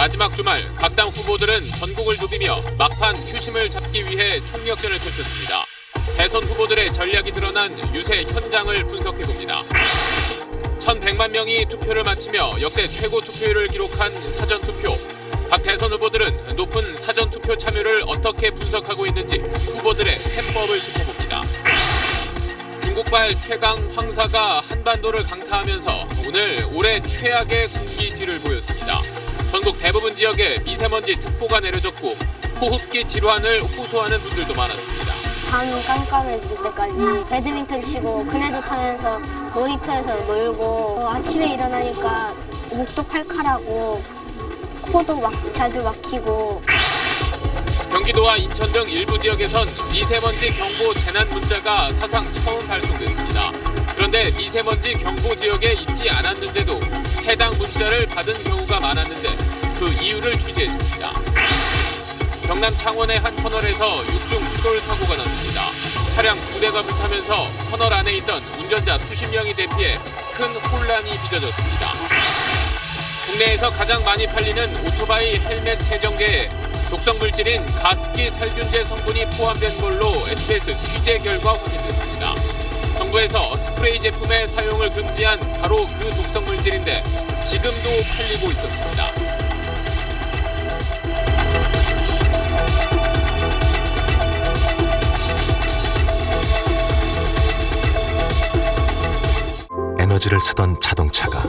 마지막 주말 각 당 후보들은 전국을 누비며 막판 표심을 잡기 위해 총력전을 펼쳤습니다. 대선 후보들의 전략이 드러난 유세 현장을 분석해봅니다. 1,100만 명이 투표를 마치며 역대 최고 투표율을 기록한 사전투표. 각 대선 후보들은 높은 사전투표 참여를 어떻게 분석하고 있는지 후보들의 셈법을 짚어봅니다. 중국발 최강 황사가 한반도를 강타하면서 오늘 올해 최악의 공기질을 보였습니다. 전국 대부분 지역에 미세먼지 특보가 내려졌고 호흡기 질환을 호소하는 분들도 많았습니다. 밤 깜깜해질 때까지 배드민턴 치고 그네도 타면서 놀이터에서 놀고 아침에 일어나니까 목도 칼칼하고 코도 자주 막히고. 경기도와 인천 등 일부 지역에선 미세먼지 경보 재난 문자가 사상 처음 발송됐습니다. 그런데 미세먼지 경보 지역에 있지 않았는데도 해당 문자를 받은 경우가 많았는데 그 이유를 취재했습니다. 경남 창원의 한 터널에서 6중 추돌 사고가 났습니다. 차량 2대가 불타면서 터널 안에 있던 운전자 수십 명이 대피해 큰 혼란이 빚어졌습니다. 국내에서 가장 많이 팔리는 오토바이 헬멧 세정제에 독성 물질인 가습기 살균제 성분이 포함된 걸로 SBS 취재 결과 확인됐습니다. 정부에서 스프레이 제품의 사용을 금지한 바로 그 독성 물질인데 지금도 팔리고 있었습니다. 에너지를 쓰던 자동차가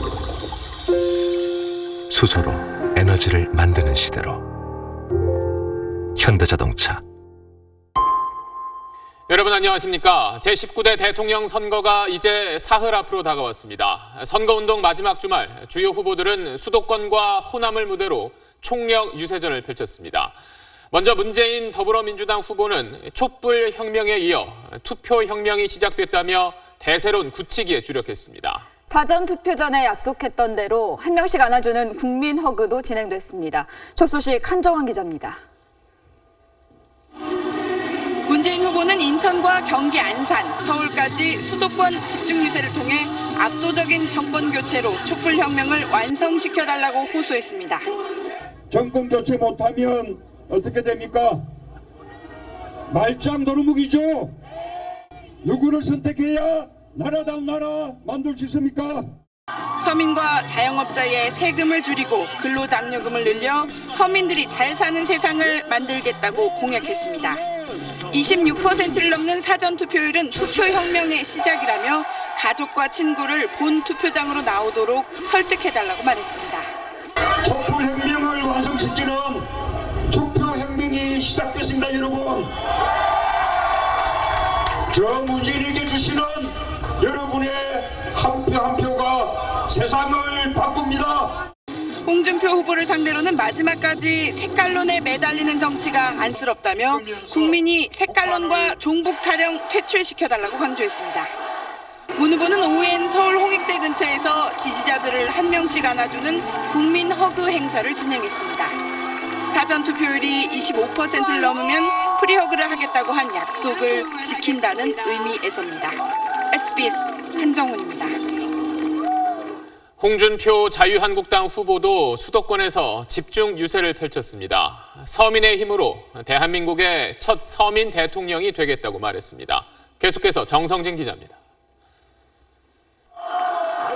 수소로 에너지를 만드는 시대로 현대자동차. 여러분 안녕하십니까? 제19대 대통령 선거가 이제 사흘 앞으로 다가왔습니다. 선거운동 마지막 주말 주요 후보들은 수도권과 호남을 무대로 총력 유세전을 펼쳤습니다. 먼저 문재인 더불어민주당 후보는 촛불 혁명에 이어 투표 혁명이 시작됐다며 대세론 굳히기에 주력했습니다. 사전투표 전에 약속했던 대로 한 명씩 안아주는 국민 허그도 진행됐습니다. 첫 소식 한정환 기자입니다. 문재인 후보는 인천과 경기 안산, 서울까지 수도권 집중 유세를 통해 압도적인 정권 교체로 촛불 혁명을 완성시켜달라고 호소했습니다. 정권 교체 못하면 어떻게 됩니까? 말짱 도루묵이죠. 누구를 선택해야 나라다운 나라 만들 수 있습니까? 서민과 자영업자의 세금을 줄이고 근로장려금을 늘려 서민들이 잘 사는 세상을 만들겠다고 공약했습니다. 26%를 넘는 사전투표율은 투표혁명의 시작이라며 가족과 친구를 본 투표장으로 나오도록 설득해달라고 말했습니다. 촛불혁명을 완성시키는 투표혁명이 시작됐습니다, 여러분. 저 문재인에게 주시는 여러분의 한 표 한 표가 세상을 바꿉니다. 홍준표 후보를 상대로는 마지막까지 색깔론에 매달리는 정치가 안쓰럽다며 국민이 색깔론과 종북 타령 퇴출시켜달라고 강조했습니다. 문 후보는 오후엔 서울 홍익대 근처에서 지지자들을 한 명씩 안아주는 국민 허그 행사를 진행했습니다. 사전투표율이 25%를 넘으면 프리허그를 하겠다고 한 약속을 지킨다는 의미에서입니다. SBS 한정훈입니다. 홍준표 자유한국당 후보도 수도권에서 집중 유세를 펼쳤습니다. 서민의 힘으로 대한민국의 첫 서민 대통령이 되겠다고 말했습니다. 계속해서 정성진 기자입니다.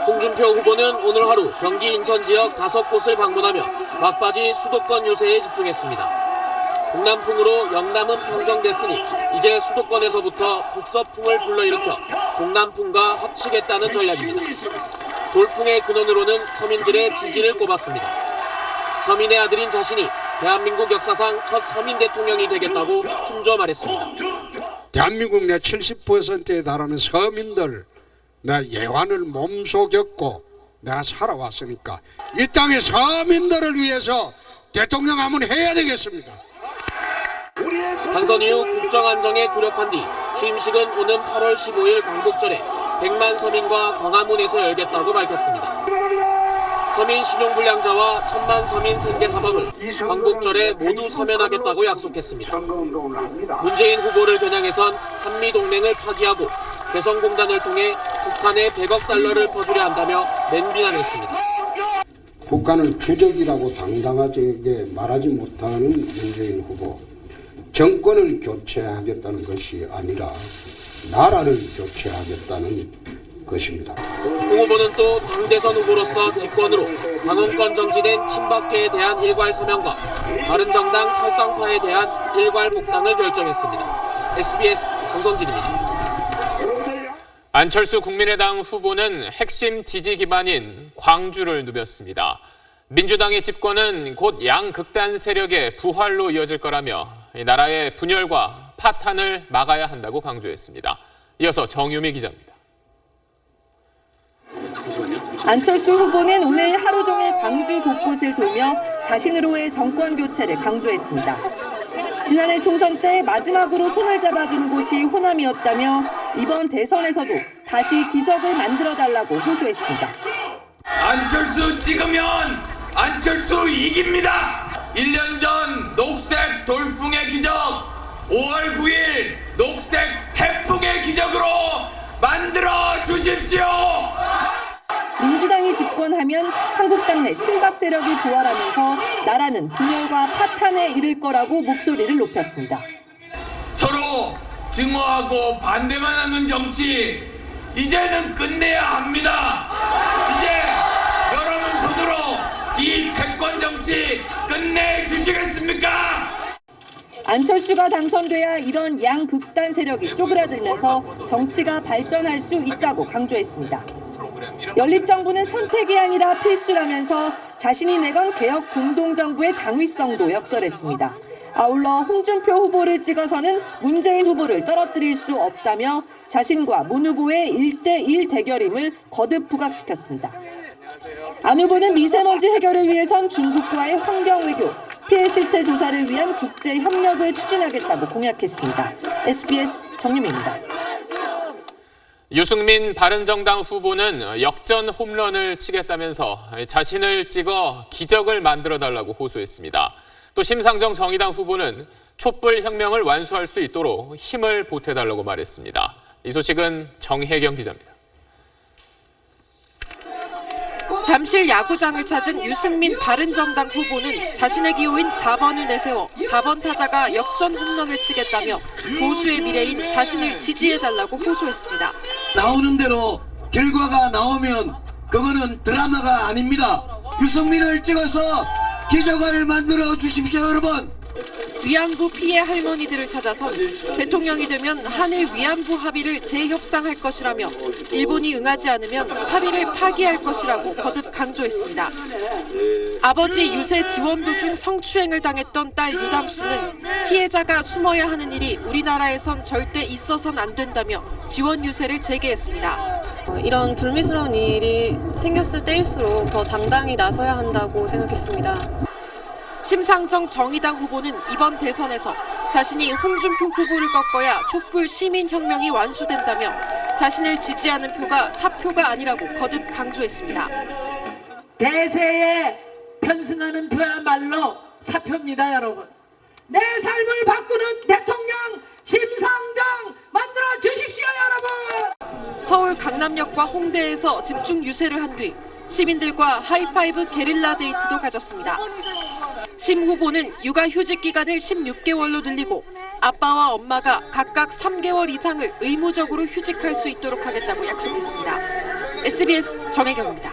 홍준표 후보는 오늘 하루 경기 인천 지역 5곳을 방문하며 막바지 수도권 유세에 집중했습니다. 동남풍으로 영남은 평정됐으니 이제 수도권에서부터 북서풍을 불러일으켜 동남풍과 합치겠다는 전략입니다. 돌풍의 근원으로는 서민들의 지지를 꼽았습니다. 서민의 아들인 자신이 대한민국 역사상 첫 서민 대통령이 되겠다고 힘줘 말했습니다. 대한민국 내 70%에 달하는 서민들 내 예환을 몸속였고 내가 살아왔으니까 이 땅의 서민들을 위해서 대통령 한번 해야 되겠습니다. 당선 이후 국정 안정에 주력한 뒤 취임식은 오는 8월 15일 광복절에 100만 서민과 광화문에서 열겠다고 밝혔습니다. 서민 신용불량자와 1000만 서민 생계 사범을 광복절에 모두 서면하겠다고 약속했습니다. 문재인 후보를 겨냥해선 한미동맹을 파기하고 개성공단을 통해 북한에 100억 달러를 퍼주려 한다며 맹비난했습니다. 국가는 주적이라고 당당하게 말하지 못하는 문재인 후보. 정권을 교체하겠다는 것이 아니라 나라를 교체하겠다는 것입니다. 홍 후보는 또 당대선 후보로서 직권으로 당원권 정지된 친박계에 대한 일괄 서명과 바른정당 탈당파에 대한 일괄 복당을 결정했습니다. SBS 정성진입니다. 안철수 국민의당 후보는 핵심 지지 기반인 광주를 누볐습니다. 민주당의 집권은 곧 양극단 세력의 부활로 이어질 거라며 나라의 분열과 파탄을 막아야 한다고 강조했습니다. 이어서 정유미 기자입니다. 안철수 후보는 오늘 하루 종일 광주 곳곳을 돌며 자신으로의 정권 교체를 강조했습니다. 지난해 총선 때 마지막으로 손을 잡아준 곳이 호남이었다며 이번 대선에서도 다시 기적을 만들어달라고 호소했습니다. 안철수 찍으면 안철수 이깁니다. 1년 전 녹색 돌풍의 기적, 5월 9일 녹색 태풍의 기적으로 만들어 주십시오. 민주당이 집권하면 한국당 내 친박 세력이 부활하면서 나라는 분열과 파탄에 이를 거라고 목소리를 높였습니다. 서로 증오하고 반대만 하는 정치 이제는 끝내야 합니다. 이제 여러분 손으로 이 패권 정치 끝내주시겠습니까? 안철수가 당선돼야 이런 양극단 세력이 쪼그라들면서 정치가 발전할 수 있다고 강조했습니다. 연립정부는 선택이 아니라 필수라면서 자신이 내건 개혁 공동정부의 당위성도 역설했습니다. 아울러 홍준표 후보를 찍어서는 문재인 후보를 떨어뜨릴 수 없다며 자신과 문 후보의 1대1 대결임을 거듭 부각시켰습니다. 안 후보는 미세먼지 해결을 위해선 중국과의 환경외교, 피해 실태 조사를 위한 국제 협력을 추진하겠다고 공약했습니다. SBS 정유미입니다. 유승민 바른정당 후보는 역전 홈런을 치겠다면서 자신을 찍어 기적을 만들어달라고 호소했습니다. 또 심상정 정의당 후보는 촛불혁명을 완수할 수 있도록 힘을 보태달라고 말했습니다. 이 소식은 정혜경 기자입니다. 잠실 야구장을 찾은 유승민 바른정당 후보는 자신의 기호인 4번을 내세워 4번 타자가 역전 홈런을 치겠다며 보수의 미래인 자신을 지지해달라고 호소했습니다. 나오는 대로 결과가 나오면 그거는 드라마가 아닙니다. 유승민을 찍어서 기적을 만들어 주십시오, 여러분. 위안부 피해 할머니들을 찾아서 대통령이 되면 한일 위안부 합의를 재협상할 것이라며 일본이 응하지 않으면 합의를 파기할 것이라고 거듭 강조했습니다. 아버지 유세 지원 도중 성추행을 당했던 딸 유담 씨는 피해자가 숨어야 하는 일이 우리나라에선 절대 있어선 안 된다며 지원 유세를 재개했습니다. 이런 불미스러운 일이 생겼을 때일수록 더 당당히 나서야 한다고 생각했습니다. 심상정 정의당 후보는 이번 대선에서 자신이 홍준표 후보를 꺾어야 촛불 시민혁명이 완수된다며 자신을 지지하는 표가 사표가 아니라고 거듭 강조했습니다. 대세에 편승하는 표야말로 사표입니다, 여러분. 내 삶을 바꾸는 대통령 심상정 만들어 주십시오, 여러분. 서울 강남역과 홍대에서 집중 유세를 한 뒤 시민들과 하이파이브 게릴라 데이트도 가졌습니다. 심 후보는 육아휴직 기간을 16개월로 늘리고 아빠와 엄마가 각각 3개월 이상을 의무적으로 휴직할 수 있도록 하겠다고 약속했습니다. SBS 정혜경입니다.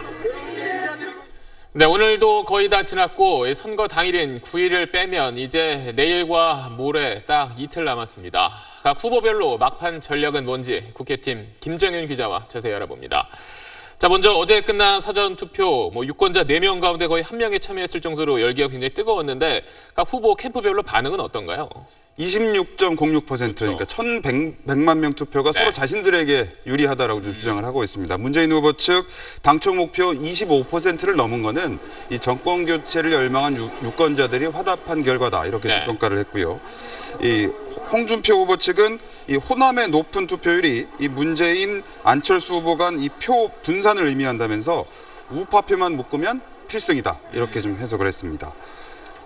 네, 오늘도 거의 다 지났고 선거 당일인 9일을 빼면 이제 내일과 모레 딱 이틀 남았습니다. 각 후보별로 막판 전략은 뭔지 국회팀 김정윤 기자와 자세히 알아봅니다. 자, 먼저 어제 끝난 사전투표 유권자 4명 가운데 거의 1명이 참여했을 정도로 열기가 굉장히 뜨거웠는데 각 후보 캠프별로 반응은 어떤가요? 26.06%, 그러니까 1,100만 명 투표가 서로 자신들에게 유리하다라고 좀 주장을 하고 있습니다. 문재인 후보 측 당초 목표 25%를 넘은 거는 이 정권 교체를 열망한 유권자들이 화답한 결과다, 이렇게 평가를 했고요. 이 홍준표 후보 측은 이 호남의 높은 투표율이 이 문재인, 안철수 후보 간 이 표 분산을 의미한다면서 우파표만 묶으면 필승이다, 이렇게 좀 해석을 했습니다.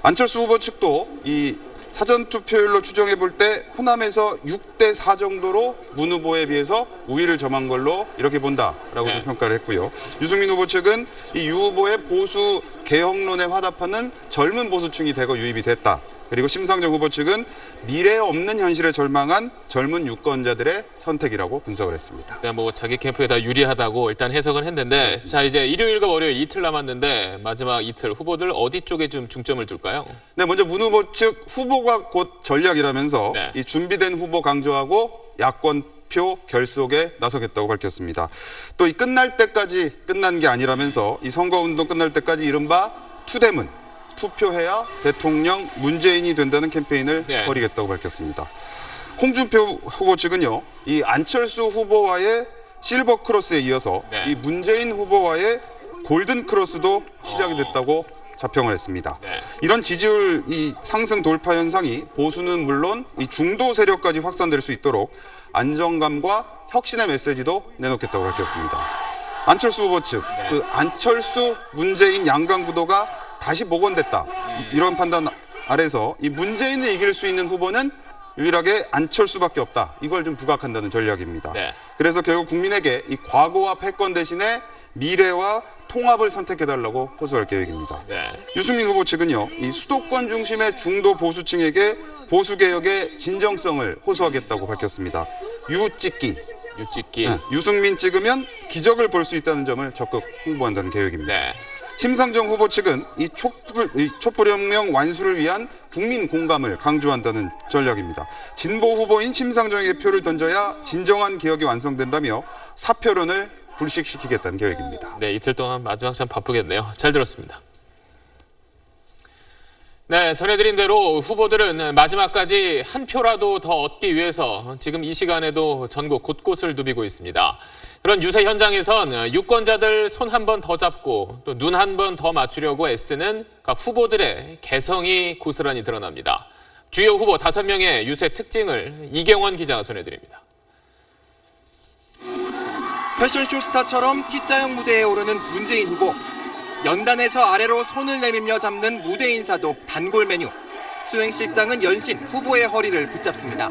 안철수 후보 측도 이 사전 투표율로 추정해 볼 때 호남에서 6대4 정도로 문 후보에 비해서 우위를 점한 걸로 이렇게 본다라고 좀 평가를 했고요. 유승민 후보 측은 이 유 후보의 보수 개혁론에 화답하는 젊은 보수층이 대거 유입이 됐다. 그리고 심상정 후보 측은 미래 없는 현실에 절망한 젊은 유권자들의 선택이라고 분석을 했습니다. 일단 뭐 자기 캠프에 다 유리하다고 일단 해석은 했는데 그렇습니다. 자 이제 일요일과 월요일 이틀 남았는데 마지막 이틀 후보들 어디 쪽에 좀 중점을 둘까요? 네, 먼저 문 후보 측 후보가 곧 전략이라면서 네. 이 준비된 후보 강조하고 야권표 결속에 나서겠다고 밝혔습니다. 또 이 끝날 때까지 끝난 게 아니라면서 이 선거운동 끝날 때까지 이른바 투대문, 투표해야 대통령 문재인이 된다는 캠페인을 네. 벌이겠다고 밝혔습니다. 홍준표 후보 측은요, 이 안철수 후보와의 실버 크로스에 이어서 네. 이 문재인 후보와의 골든 크로스도 시작이 됐다고 자평을 했습니다. 네. 이런 지지율 이 상승 돌파 현상이 보수는 물론 이 중도 세력까지 확산될 수 있도록 안정감과 혁신의 메시지도 내놓겠다고 밝혔습니다. 안철수 후보 측, 그 안철수 문재인 양강 구도가 다시 복원됐다. 이런 판단 아래서 이 문재인을 이길 수 있는 후보는 유일하게 안철수밖에 없다. 이걸 좀 부각한다는 전략입니다. 네. 그래서 결국 국민에게 이 과거와 패권 대신에 미래와 통합을 선택해달라고 호소할 계획입니다. 네. 유승민 후보 측은요, 이 수도권 중심의 중도 보수층에게 보수개혁의 진정성을 호소하겠다고 밝혔습니다. 유찍기. 네, 유승민 찍으면 기적을 볼 수 있다는 점을 적극 홍보한다는 계획입니다. 네. 심상정 후보 측은 이 촛불혁명 완수를 위한 국민 공감을 강조한다는 전략입니다. 진보 후보인 심상정에게 표를 던져야 진정한 개혁이 완성된다며 사표론을 불식시키겠다는 계획입니다. 네, 이틀 동안 마지막 참 바쁘겠네요. 잘 들었습니다. 네, 전해드린 대로 후보들은 마지막까지 한 표라도 더 얻기 위해서 지금 이 시간에도 전국 곳곳을 누비고 있습니다. 그런 유세 현장에선 유권자들 손 한 번 더 잡고 또 눈 한 번 더 맞추려고 애쓰는 후보들의 개성이 고스란히 드러납니다. 주요 후보 5명의 유세 특징을 이경원 기자가 전해드립니다. 패션쇼 스타처럼 T자형 무대에 오르는 문재인 후보. 연단에서 아래로 손을 내밀며 잡는 무대 인사도 단골 메뉴. 수행실장은 연신 후보의 허리를 붙잡습니다.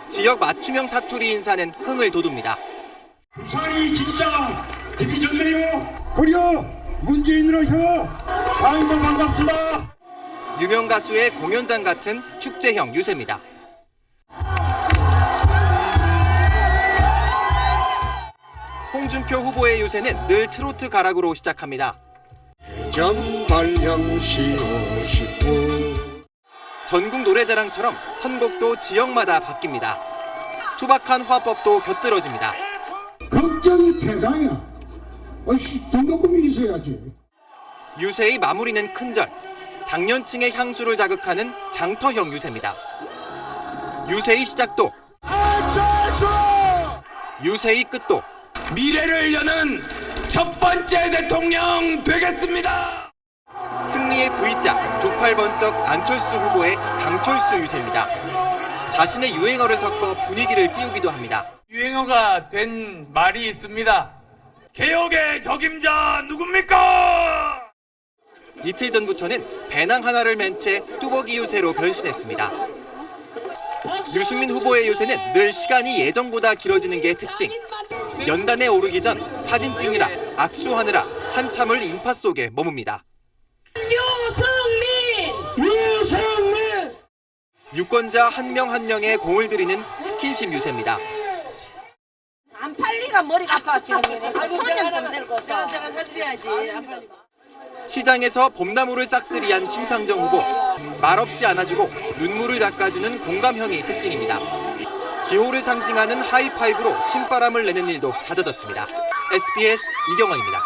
지역 맞춤형 사투리 인사는 흥을 돋웁니다. 부산이 진짜 힘이 좋네요. 그려 문재인으로 혀. 자인도 반갑습니다. 유명 가수의 공연장 같은 축제형 유세입니다. 홍준표 후보의 유세는 늘 트로트 가락으로 시작합니다. 정발령시오 싶고 전국 노래자랑처럼 선곡도 지역마다 바뀝니다. 투박한 화법도 곁들여집니다. 걱정이 태상이야. 등록금이 있어야지. 유세의 마무리는 큰절. 장년층의 향수를 자극하는 장터형 유세입니다. 유세의 시작도 유세의 끝도 미래를 여는 첫 번째 대통령 되겠습니다. 승리의 V자 두 팔 번쩍 안철수 후보의 강철수 유세입니다. 자신의 유행어를 섞어 분위기를 띄우기도 합니다. 유행어가 된 말이 있습니다. 개혁의 적임자 누굽니까? 이틀 전부터는 배낭 하나를 맨 채 뚜벅이 유세로 변신했습니다. 유승민 후보의 유세는 늘 시간이 예정보다 길어지는 게 특징. 연단에 오르기 전 사진 찍느라 악수하느라 한참을 인파 속에 머뭅니다. 유승민! 유권자 한 명 한 명의 공을 들이는 스킨십 유세입니다. 안 팔리가 머리가 아파 지금. 손님 좀 들고서. 제가 사드려야지. 안 팔리가. 시장에서 봄나무를 싹쓸이한 심상정 후보. 말없이 안아주고 눈물을 닦아주는 공감형이 특징입니다. 기호를 상징하는 하이파이브로 신바람을 내는 일도 잦아졌습니다. SBS 이경원입니다.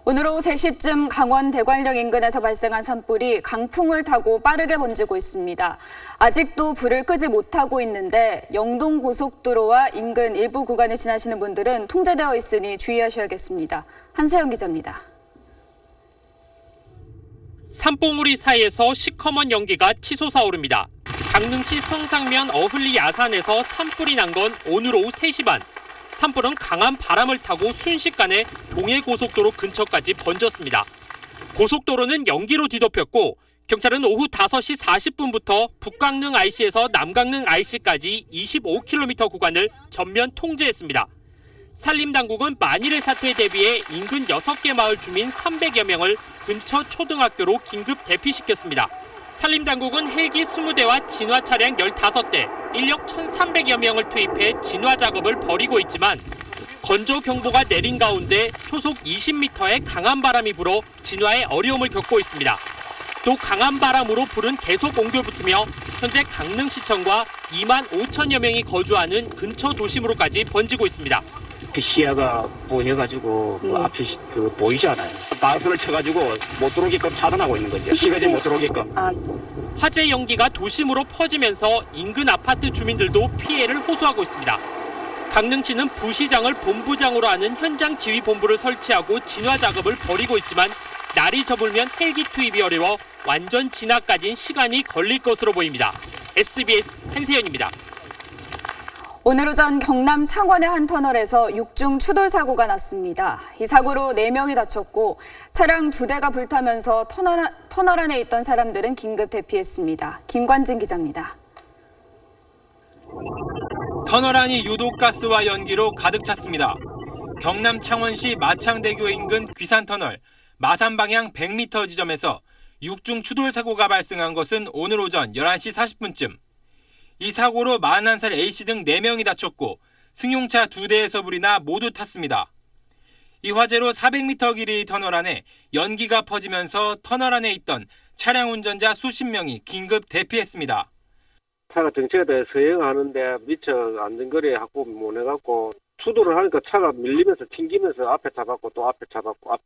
오늘 오후 3시쯤 강원 대관령 인근에서 발생한 산불이 강풍을 타고 빠르게 번지고 있습니다. 아직도 불을 끄지 못하고 있는데 영동 고속도로와 인근 일부 구간을 지나시는 분들은 통제되어 있으니 주의하셔야겠습니다. 한세영 기자입니다. 산봉우리 사이에서 시커먼 연기가 치솟아 오릅니다. 강릉시 성상면 어흘리 야산에서 산불이 난 건 오늘 오후 3시 반. 산불은 강한 바람을 타고 순식간에 동해고속도로 근처까지 번졌습니다. 고속도로는 연기로 뒤덮였고 경찰은 오후 5시 40분부터 북강릉 IC에서 남강릉 IC까지 25km 구간을 전면 통제했습니다. 산림당국은 만일의 사태에 대비해 인근 6개 마을 주민 300여 명을 근처 초등학교로 긴급 대피시켰습니다. 산림당국은 헬기 20대와 진화 차량 15대, 인력 1,300여 명을 투입해 진화 작업을 벌이고 있지만 건조 경보가 내린 가운데 초속 20m의 강한 바람이 불어 진화에 어려움을 겪고 있습니다. 또 강한 바람으로 불은 계속 옮겨붙으며 현재 강릉시청과 2만 5천여 명이 거주하는 근처 도심으로까지 번지고 있습니다. 시야가 보여가지고 앞이 보이지 않아요. 바스를 쳐가지고 못 들어오게끔 차단하고 있는 거죠. 시가지 못 들어오게끔. 화재 연기가 도심으로 퍼지면서 인근 아파트 주민들도 피해를 호소하고 있습니다. 강릉시는 부시장을 본부장으로 하는 현장 지휘 본부를 설치하고 진화 작업을 벌이고 있지만 날이 저물면 헬기 투입이 어려워 완전 진화까지는 시간이 걸릴 것으로 보입니다. SBS 한세연입니다. 오늘 오전 경남 창원의 한 터널에서 6중 추돌 사고가 났습니다. 이 사고로 4명이 다쳤고 차량 2대가 불타면서 터널 안에 있던 사람들은 긴급 대피했습니다. 김관진 기자입니다. 터널 안이 유독가스와 연기로 가득 찼습니다. 경남 창원시 마창대교 인근 귀산터널 마산 방향 100m 지점에서 6중 추돌 사고가 발생한 것은 오늘 오전 11시 40분쯤. 이 사고로 41살 A씨 등 4명이 다쳤고 승용차 2대에서 불이 나 모두 탔습니다. 이 화재로 400m 길이의 터널 안에 연기가 퍼지면서 터널 안에 있던 차량 운전자 수십 명이 긴급 대피했습니다. 차가 정체가 돼 서행하는데 미처 안전거리하고 못해갖고 추돌을 하니까 차가 밀리면서 튕기면서 앞에 잡았고 또 앞에 잡았고 앞에.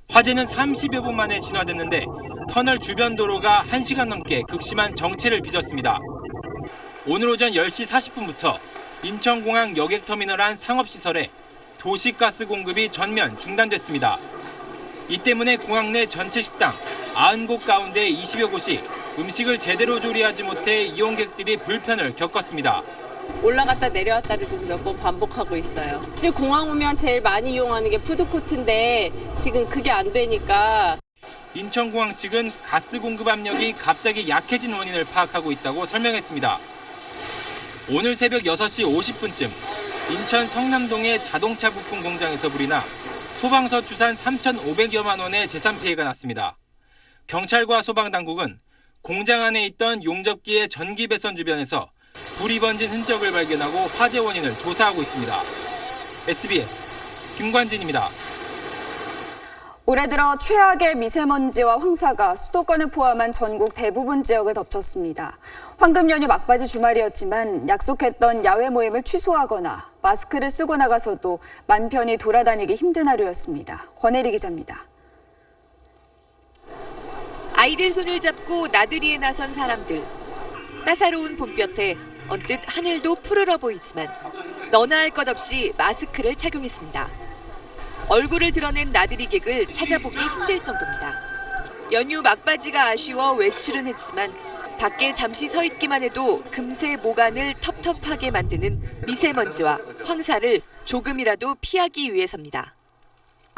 화재는 30여 분 만에 진화됐는데 터널 주변 도로가 1시간 넘게 극심한 정체를 빚었습니다. 오늘 오전 10시 40분부터 인천공항 여객터미널 안 상업시설에 도시가스 공급이 전면 중단됐습니다. 이 때문에 공항 내 전체 식당 90곳 가운데 20여 곳이 음식을 제대로 조리하지 못해 이용객들이 불편을 겪었습니다. 올라갔다 내려왔다를 좀 몇 번 반복하고 있어요. 이제 공항 오면 제일 많이 이용하는 게 푸드코트인데 지금 그게 안 되니까. 인천공항 측은 가스 공급 압력이 갑자기 약해진 원인을 파악하고 있다고 설명했습니다. 오늘 새벽 6시 50분쯤 인천 성남동의 자동차 부품 공장에서 불이 나 소방서 추산 3,500여만 원의 재산 피해가 났습니다. 경찰과 소방당국은 공장 안에 있던 용접기의 전기 배선 주변에서 불이 번진 흔적을 발견하고 화재 원인을 조사하고 있습니다. SBS 김관진입니다. 올해 들어 최악의 미세먼지와 황사가 수도권을 포함한 전국 대부분 지역을 덮쳤습니다. 황금 연휴 막바지 주말이었지만 약속했던 야외 모임을 취소하거나 마스크를 쓰고 나가서도 맘 편히 돌아다니기 힘든 하루였습니다. 권혜리 기자입니다. 아이들 손을 잡고 나들이에 나선 사람들. 따사로운 봄볕에 언뜻 하늘도 푸르러 보이지만 너나 할 것 없이 마스크를 착용했습니다. 얼굴을 드러낸 나들이객을 찾아보기 힘들 정도입니다. 연휴 막바지가 아쉬워 외출은 했지만 밖에 잠시 서 있기만 해도 금세 목안을 텁텁하게 만드는 미세먼지와 황사를 조금이라도 피하기 위해서입니다.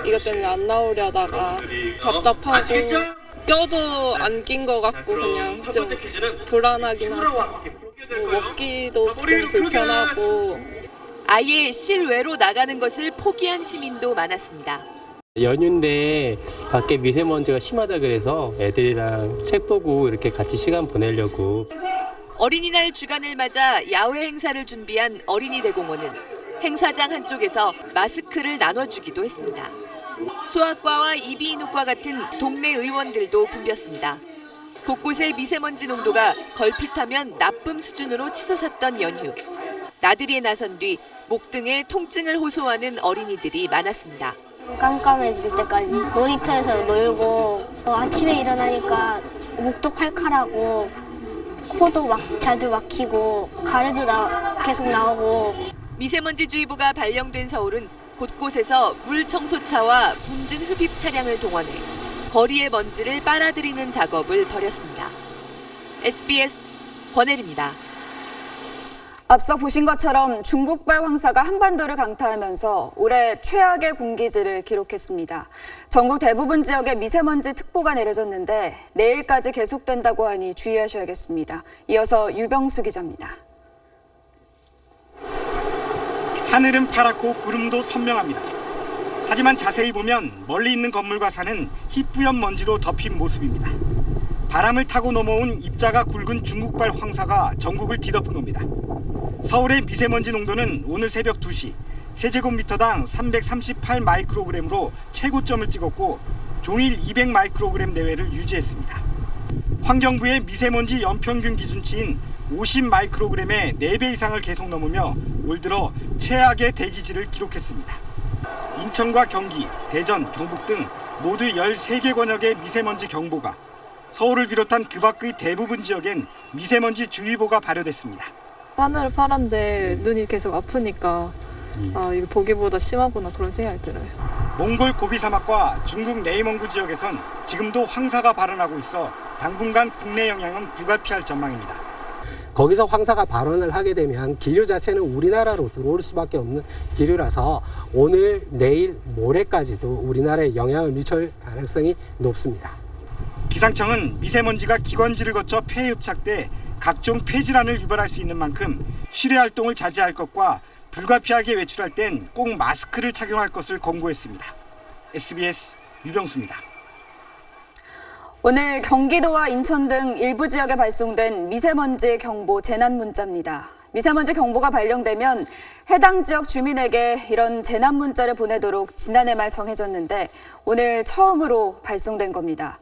이것 때문에 안 나오려다가 답답하고 껴도 안 낀 것 같고 그냥 좀 불안하긴 하죠. 먹기도 좀 불편하고. 아예 실외로 나가는 것을 포기한 시민도 많았습니다. 연휴인데 밖에 미세먼지가 심하다 그래서 애들이랑 책 보고 이렇게 같이 시간 보내려고. 어린이날 주간을 맞아 야외 행사를 준비한 어린이 대공원은 행사장 한쪽에서 마스크를 나눠주기도 했습니다. 소아과와 이비인후과 같은 동네 의원들도 붐볐습니다. 곳곳에 미세먼지 농도가 걸핏하면 나쁨 수준으로 치솟았던 연휴. 나들이에 나선 뒤 목 등에 통증을 호소하는 어린이들이 많았습니다. 깜깜해질 때까지 놀이터에서 놀고 아침에 일어나니까 목도 칼칼하고 코도 자주 막히고 가래도 계속 나오고. 미세먼지주의보가 발령된 서울은 곳곳에서 물 청소차와 분진 흡입 차량을 동원해 거리의 먼지를 빨아들이는 작업을 벌였습니다. SBS 권혜리입니다. 앞서 보신 것처럼 중국발 황사가 한반도를 강타하면서 올해 최악의 공기질을 기록했습니다. 전국 대부분 지역에 미세먼지 특보가 내려졌는데 내일까지 계속된다고 하니 주의하셔야겠습니다. 이어서 유병수 기자입니다. 하늘은 파랗고 구름도 선명합니다. 하지만 자세히 보면 멀리 있는 건물과 산은 희뿌연 먼지로 덮인 모습입니다. 바람을 타고 넘어온 입자가 굵은 중국발 황사가 전국을 뒤덮은 겁니다. 서울의 미세먼지 농도는 오늘 새벽 2시 세제곱미터당 338 마이크로그램으로 최고점을 찍었고 종일 200 마이크로그램 내외를 유지했습니다. 환경부의 미세먼지 연평균 기준치인 50 마이크로그램의 4배 이상을 계속 넘으며 올 들어 최악의 대기질을 기록했습니다. 인천과 경기, 대전, 경북 등 모두 13개 권역의 미세먼지 경보가, 서울을 비롯한 그 밖의 대부분 지역엔 미세먼지 주의보가 발효됐습니다. 하늘은 파란데 눈이 계속 아프니까 이거 보기보다 심하구나 그런 생각이 들어요. 몽골 고비 사막과 중국 내이멍구 지역에선 지금도 황사가 발원하고 있어 당분간 국내 영향은 불가피할 전망입니다. 거기서 황사가 발원을 하게 되면 기류 자체는 우리나라로 들어올 수밖에 없는 기류라서 오늘, 내일, 모레까지도 우리나라에 영향을 미칠 가능성이 높습니다. 기상청은 미세먼지가 기관지를 거쳐 폐에 흡착돼 각종 폐질환을 유발할 수 있는 만큼 실외 활동을 자제할 것과 불가피하게 외출할 땐 꼭 마스크를 착용할 것을 권고했습니다. SBS 유병수입니다. 오늘 경기도와 인천 등 일부 지역에 발송된 미세먼지 경보 재난 문자입니다. 미세먼지 경보가 발령되면 해당 지역 주민에게 이런 재난 문자를 보내도록 지난해 말 정해졌는데 오늘 처음으로 발송된 겁니다.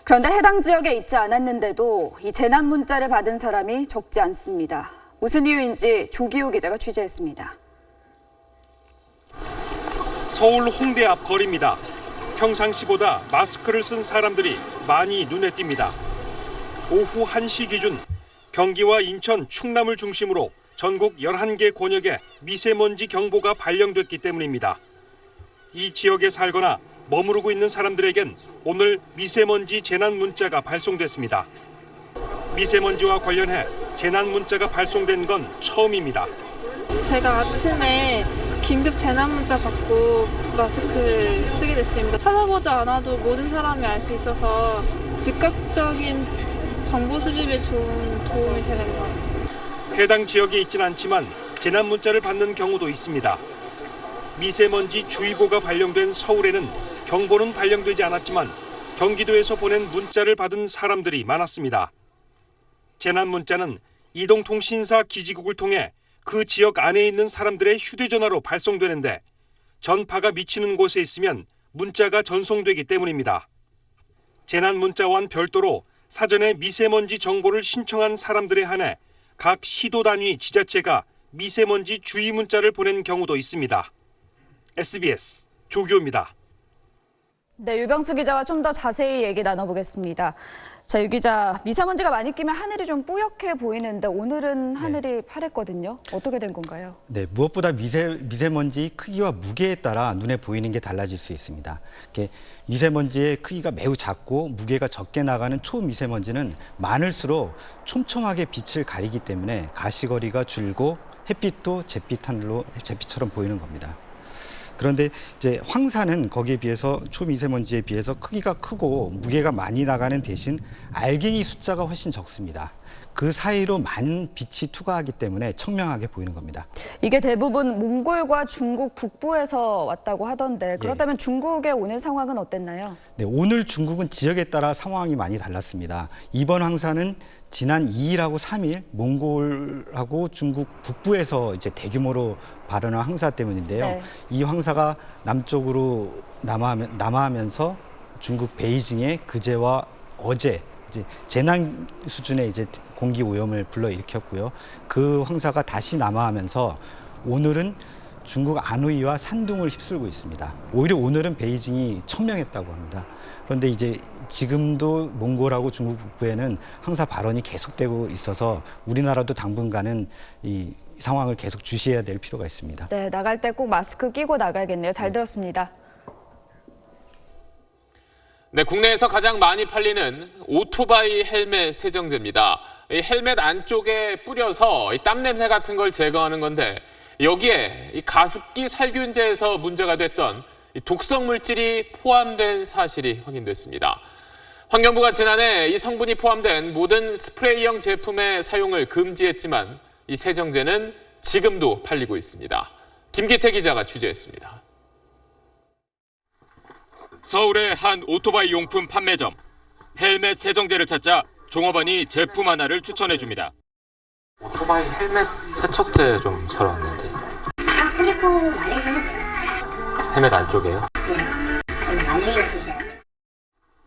그런데 해당 지역에 있지 않았는데도 이 재난 문자를 받은 사람이 적지 않습니다. 무슨 이유인지 조기호 기자가 취재했습니다. 서울 홍대 앞 거리입니다. 평상시보다 마스크를 쓴 사람들이 많이 눈에 띕니다. 오후 1시 기준 경기와 인천, 충남을 중심으로 전국 11개 권역에 미세먼지 경보가 발령됐기 때문입니다. 이 지역에 살거나 머무르고 있는 사람들에겐 오늘 미세먼지 재난 문자가 발송됐습니다. 미세먼지와 관련해 재난 문자가 발송된 건 처음입니다. 제가 아침에 긴급 재난 문자 받고 마스크 쓰게 됐습니다. 찾아보지 않아도 모든 사람이 알 수 있어서 즉각적인 정보 수집에 좋은 도움이 되는 것 같습니다. 해당 지역에 있지는 않지만 재난 문자를 받는 경우도 있습니다. 미세먼지 주의보가 발령된 서울에는 경보는 발령되지 않았지만 경기도에서 보낸 문자를 받은 사람들이 많았습니다. 재난 문자는 이동통신사 기지국을 통해 그 지역 안에 있는 사람들의 휴대전화로 발송되는데 전파가 미치는 곳에 있으면 문자가 전송되기 때문입니다. 재난 문자와는 별도로 사전에 미세먼지 정보를 신청한 사람들에 한해 각 시도 단위 지자체가 미세먼지 주의 문자를 보낸 경우도 있습니다. SBS 조규호입니다. 네, 유병수 기자와 좀 더 자세히 얘기 나눠보겠습니다. 자, 유 기자, 미세먼지가 많이 끼면 하늘이 좀 뿌옇게 보이는데 오늘은 하늘이 파랬거든요. 어떻게 된 건가요? 네, 무엇보다 미세먼지 크기와 무게에 따라 눈에 보이는 게 달라질 수 있습니다. 미세먼지의 크기가 매우 작고 무게가 적게 나가는 초미세먼지는 많을수록 촘촘하게 빛을 가리기 때문에 가시거리가 줄고 햇빛도 잿빛처럼 보이는 겁니다. 그런데 이제 황사는 거기에 비해서 초미세먼지에 비해서 크기가 크고 무게가 많이 나가는 대신 알갱이 숫자가 훨씬 적습니다. 그 사이로 많은 빛이 투과하기 때문에 청명하게 보이는 겁니다. 이게 대부분 몽골과 중국 북부에서 왔다고 하던데 그렇다면 중국의 오늘 상황은 어땠나요? 네, 오늘 중국은 지역에 따라 상황이 많이 달랐습니다. 이번 황사는 지난 2일하고 3일 몽골하고 중국 북부에서 이제 대규모로 발현한 황사 때문인데요. 네. 이 황사가 남쪽으로 남하하면서 중국 베이징에 그제와 어제 이제 재난 수준의 이제 공기 오염을 불러일으켰고요. 그 황사가 다시 남하하면서 오늘은 중국 안후이와 산둥을 휩쓸고 있습니다. 오히려 오늘은 베이징이 천명했다고 합니다. 그런데 이제 지금도 몽골하고 중국 북부에는 황사 발원이 계속되고 있어서 우리나라도 당분간은 이 상황을 계속 주시해야 될 필요가 있습니다. 네, 나갈 때 꼭 마스크 끼고 나가야겠네요. 잘 들었습니다. 네, 국내에서 가장 많이 팔리는 오토바이 헬멧 세정제입니다. 이 헬멧 안쪽에 뿌려서 이 땀 냄새 같은 걸 제거하는 건데 여기에 이 가습기 살균제에서 문제가 됐던 이 독성 물질이 포함된 사실이 확인됐습니다. 환경부가 지난해 이 성분이 포함된 모든 스프레이형 제품의 사용을 금지했지만 이 세정제는 지금도 팔리고 있습니다. 김기태 기자가 취재했습니다. 서울의 한 오토바이 용품 판매점. 헬멧 세정제를 찾자 종업원이 제품 하나를 추천해줍니다. 오토바이 헬멧 세척제 좀 사러 왔는데. 헬멧 안쪽에요?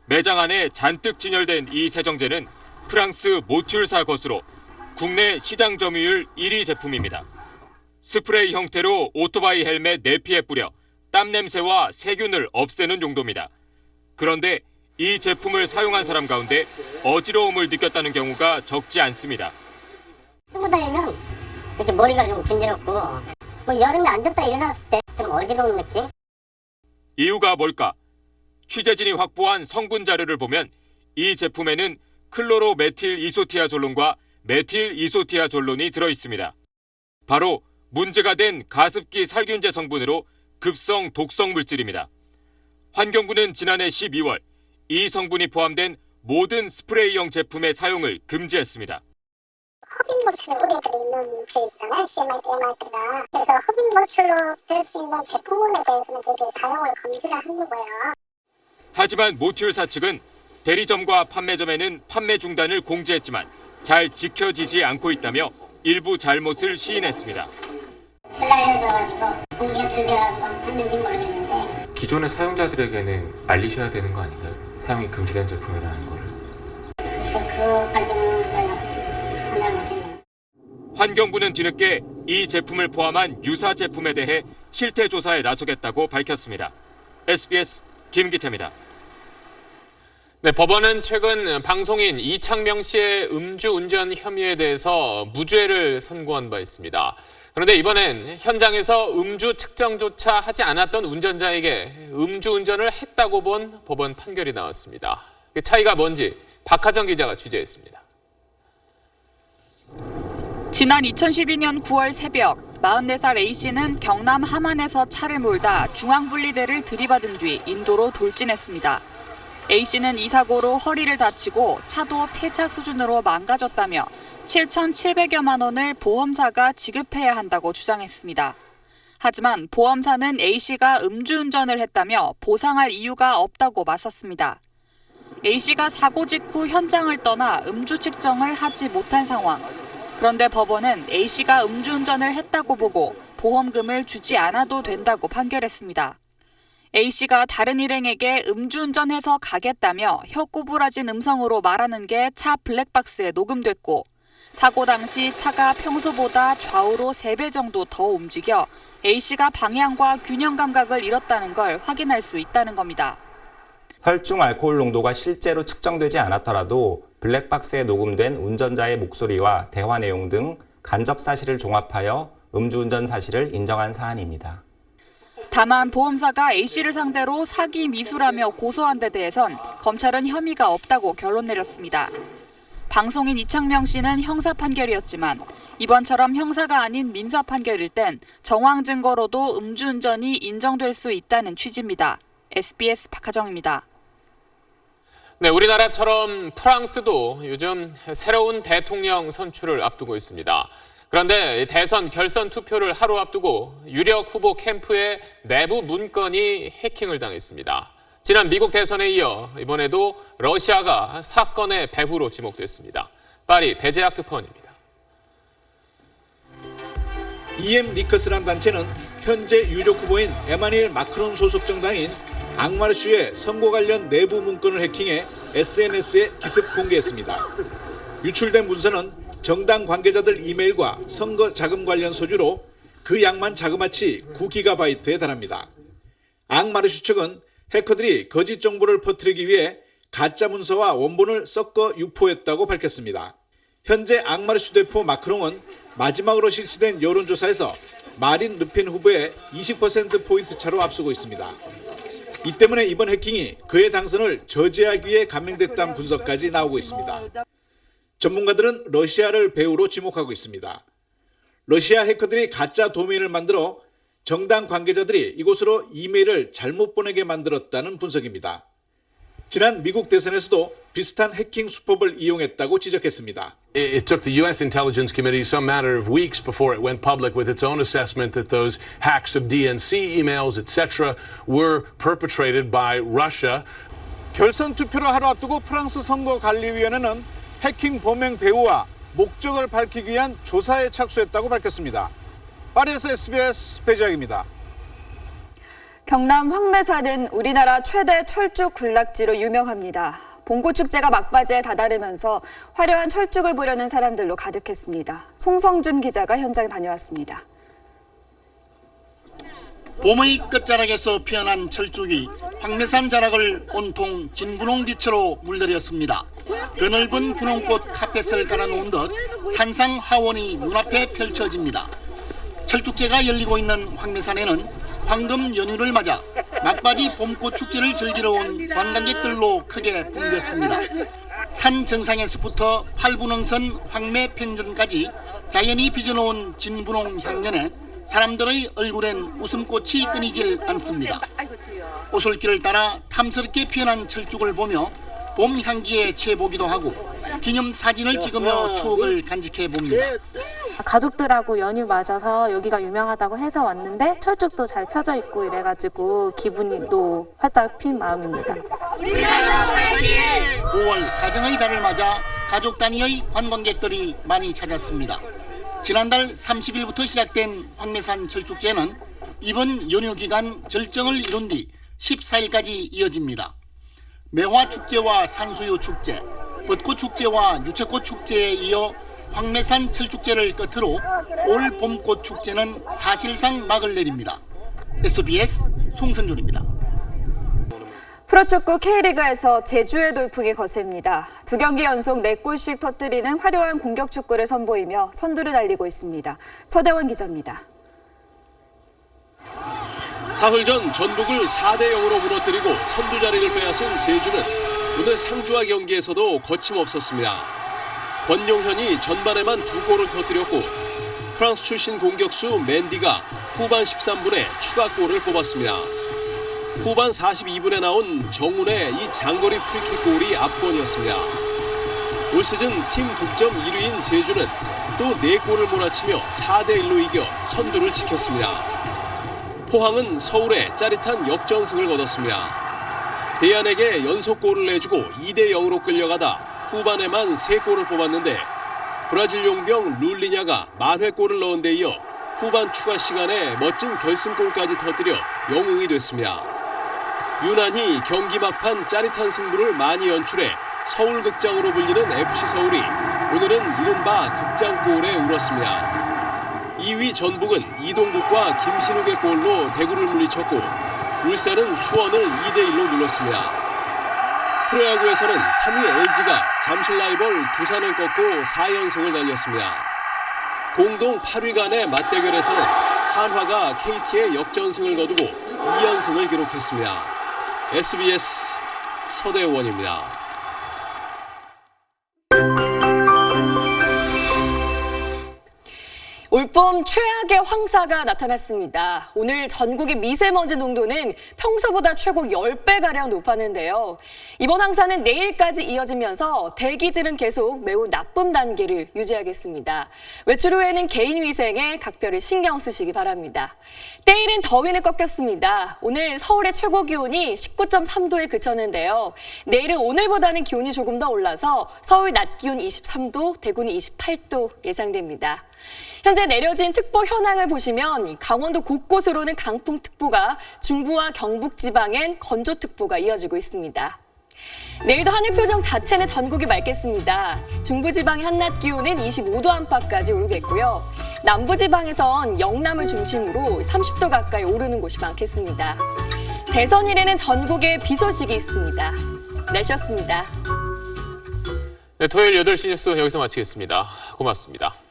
매장 안에 잔뜩 진열된 이 세정제는 프랑스 모튠사 것으로 국내 시장 점유율 1위 제품입니다. 스프레이 형태로 오토바이 헬멧 내피에 뿌려 땀 냄새와 세균을 없애는 용도입니다. 그런데 이 제품을 사용한 사람 가운데 어지러움을 느꼈다는 경우가 적지 않습니다. 쓰고 다니면 이렇게 머리가 좀 분지럽고 여름에 앉았다 일어났을 때 좀 어지러운 느낌? 이유가 뭘까? 취재진이 확보한 성분 자료를 보면 이 제품에는 클로로메틸 이소티아졸론과 메틸 이소티아졸론이 들어있습니다. 바로 문제가 된 가습기 살균제 성분으로 급성 독성 물질입니다. 환경부는 지난해 12월 이 성분이 포함된 모든 스프레이형 제품의 사용을 금지했습니다. 흡입 노출에 우리들이 있는 물질이 있잖아요. CMR, MRP가. 그래서 흡입 노출로 될 수 있는 제품군에 대해서는 저희들이 사용을 금지를 하는 거예요. 하지만 모튠사 측은 대리점과 판매점에는 판매 중단을 공지했지만 잘 지켜지지 않고 있다며 일부 잘못을 시인했습니다. 흩날려져가지고 공기가 들려가지고 했는지 모르겠는데 기존의 사용자들에게는 알리셔야 되는 거 아닌가요? 사용이 금지된 제품이라는 거를. 그래서 그까지는 제가 판단을 못했네요. 환경부는 뒤늦게 이 제품을 포함한 유사 제품에 대해 실태 조사에 나서겠다고 밝혔습니다. SBS 김기태입니다. 네, 법원은 최근 방송인 이창명 씨의 음주운전 혐의에 대해서 무죄를 선고한 바 있습니다. 그런데 이번엔 현장에서 음주 측정조차 하지 않았던 운전자에게 음주운전을 했다고 본 법원 판결이 나왔습니다. 그 차이가 뭔지 박하정 기자가 취재했습니다. 지난 2012년 9월 새벽 44살 A씨는 경남 함안에서 차를 몰다 중앙분리대를 들이받은 뒤 인도로 돌진했습니다. A씨는 이 사고로 허리를 다치고 차도 폐차 수준으로 망가졌다며 7,700여만 원을 보험사가 지급해야 한다고 주장했습니다. 하지만 보험사는 A씨가 음주운전을 했다며 보상할 이유가 없다고 맞섰습니다. A씨가 사고 직후 현장을 떠나 음주 측정을 하지 못한 상황. 그런데 법원은 A씨가 음주운전을 했다고 보고 보험금을 주지 않아도 된다고 판결했습니다. A씨가 다른 일행에게 음주운전해서 가겠다며 혀꼬부라진 음성으로 말하는 게 차 블랙박스에 녹음됐고 사고 당시 차가 평소보다 좌우로 3배 정도 더 움직여 A씨가 방향과 균형 감각을 잃었다는 걸 확인할 수 있다는 겁니다. 혈중 알코올 농도가 실제로 측정되지 않았더라도 블랙박스에 녹음된 운전자의 목소리와 대화 내용 등 간접 사실을 종합하여 음주운전 사실을 인정한 사안입니다. 다만 보험사가 A씨를 상대로 사기 미수라며 고소한 데 대해선 검찰은 혐의가 없다고 결론 내렸습니다. 방송인 이창명 씨는 형사 판결이었지만 이번처럼 형사가 아닌 민사 판결일 땐 정황 증거로도 음주운전이 인정될 수 있다는 취지입니다. SBS 박하정입니다. 네, 우리나라처럼 프랑스도 요즘 새로운 대통령 선출을 앞두고 있습니다. 그런데 대선 결선 투표를 하루 앞두고 유력 후보 캠프의 내부 문건이 해킹을 당했습니다. 지난 미국 대선에 이어 이번에도 러시아가 사건의 배후로 지목됐습니다. 파리 배재학 특파원입니다. EM 니커스란 단체는 현재 유력 후보인 에마뉘엘 마크론 소속 정당인 앙마르슈의 선거 관련 내부 문건을 해킹해 SNS에 기습 공개했습니다. 유출된 문서는 정당 관계자들 이메일과 선거 자금 관련 소주로 그 양만 자그마치 9GB에 달합니다. 앙마르슈 측은 해커들이 거짓 정보를 퍼뜨리기 위해 가짜 문서와 원본을 섞어 유포했다고 밝혔습니다. 현재 앙마르슈 대표 마크롱은 마지막으로 실시된 여론조사에서 마린 르펜 후보의 20%포인트 차로 앞서고 있습니다. 이 때문에 이번 해킹이 그의 당선을 저지하기 위해 감행됐다는 분석까지 나오고 있습니다. 전문가들은 러시아를 배후로 지목하고 있습니다. 러시아 해커들이 가짜 도메인을 만들어 정당 관계자들이 이곳으로 이메일을 잘못 보내게 만들었다는 분석입니다. 지난 미국 대선에서도 비슷한 해킹 수법을 이용했다고 지적했습니다. It took the U.S. Intelligence Committee some matter of weeks before it went public with its own assessment that those hacks of DNC emails, etc., were perpetrated by Russia. 결선 투표를 하루 앞두고 프랑스 선거관리위원회는 해킹 범행 배후와 목적을 밝히기 위한 조사에 착수했다고 밝혔습니다. 파리에서 SBS 배지혁입니다. 경남 황매산은 우리나라 최대 철쭉 군락지로 유명합니다. 봄꽃축제가 막바지에 다다르면서 화려한 철쭉을 보려는 사람들로 가득했습니다. 송성준 기자가 현장 다녀왔습니다. 봄의 끝자락에서 피어난 철쭉이 황매산 자락을 온통 진분홍빛으로 물들였습니다. 드넓은 분홍꽃 카펫을 깔아놓은 듯 산상 하원이 눈앞에 펼쳐집니다. 철쭉제가 열리고 있는 황매산에는 황금 연휴를 맞아 막바지 봄꽃 축제를 즐기러 온 관광객들로 크게 붐볐습니다. 산 정상에서부터 팔분홍선 황매 팽전까지 자연이 빚어놓은 진분홍 향연에 사람들의 얼굴엔 웃음꽃이 끊이질 않습니다. 오솔길을 따라 탐스럽게 피어난 철쭉을 보며 봄 향기에 채보기도 하고 기념 사진을 찍으며 추억을 간직해 봅니다. 가족들하고 연휴 맞아서 여기가 유명하다고 해서 왔는데 철쭉도 잘 펴져 있고 이래가지고 기분이 또 활짝 핀 마음입니다. 5월 가정의 달을 맞아 가족 단위의 관광객들이 많이 찾았습니다. 지난달 30일부터 시작된 황매산 철쭉제는 이번 연휴 기간 절정을 이룬 뒤 14일까지 이어집니다. 매화축제와 산수유 축제, 벚꽃축제와 유채꽃 축제에 이어 황매산 철축제를 끝으로 올 봄꽃 축제는 사실상 막을 내립니다. SBS 송선준입니다. 프로축구 K리그에서 제주의 돌풍이 거셉니다. 2경기 연속 4골씩 터뜨리는 화려한 공격 축구를 선보이며 선두를 달리고 있습니다. 서대원 기자입니다. 사흘 전 전북을 4대0으로 무너뜨리고 선두 자리를 빼앗은 제주는 오늘 상주와 경기에서도 거침없었습니다. 권용현이 전반에만 2골을 터뜨렸고 프랑스 출신 공격수 맨디가 후반 13분에 추가골을 뽑았습니다. 후반 42분에 나온 정훈의 이 장거리 프리킥 골이 압권이었습니다. 올 시즌 팀 득점 1위인 제주는 또 4골을 몰아치며 4대1로 이겨 선두를 지켰습니다. 포항은 서울에 짜릿한 역전승을 거뒀습니다. 대안에게 연속골을 내주고 2대0으로 끌려가다 후반에만 3골을 뽑았는데 브라질 용병 룰리냐가 만회골을 넣은 데 이어 후반 추가 시간에 멋진 결승골까지 터뜨려 영웅이 됐습니다. 유난히 경기 막판 짜릿한 승부를 많이 연출해 서울극장으로 불리는 FC 서울이 오늘은 이른바 극장골에 울었습니다. 2위 전북은 이동국과 김신욱의 골로 대구를 물리쳤고 울산은 수원을 2대1로 눌렀습니다. 프로야구에서는 3위 LG가 잠실 라이벌 두산을 꺾고 4연승을 달렸습니다. 공동 8위 간의 맞대결에서는 한화가 KT의 역전승을 거두고 2연승을 기록했습니다. SBS 서대원입니다. 올봄 최악의 황사가 나타났습니다. 오늘 전국의 미세먼지 농도는 평소보다 최고 10배가량 높았는데요. 이번 황사는 내일까지 이어지면서 대기질은 계속 매우 나쁨 단계를 유지하겠습니다. 외출 후에는 개인 위생에 각별히 신경 쓰시기 바랍니다. 때이른 더위는 꺾였습니다. 오늘 서울의 최고 기온이 19.3도에 그쳤는데요. 내일은 오늘보다는 기온이 조금 더 올라서 서울 낮 기온 23도, 대구는 28도 예상됩니다. 현재 내려진 특보 현황을 보시면 강원도 곳곳으로는 강풍특보가, 중부와 경북 지방엔 건조특보가 이어지고 있습니다. 내일도 하늘 표정 자체는 전국이 맑겠습니다. 중부지방의 한낮 기온은 25도 안팎까지 오르겠고요. 남부지방에선 영남을 중심으로 30도 가까이 오르는 곳이 많겠습니다. 대선 일에는 전국에 비 소식이 있습니다. 날씨였습니다. 네, 토요일 8시 뉴스 여기서 마치겠습니다. 고맙습니다.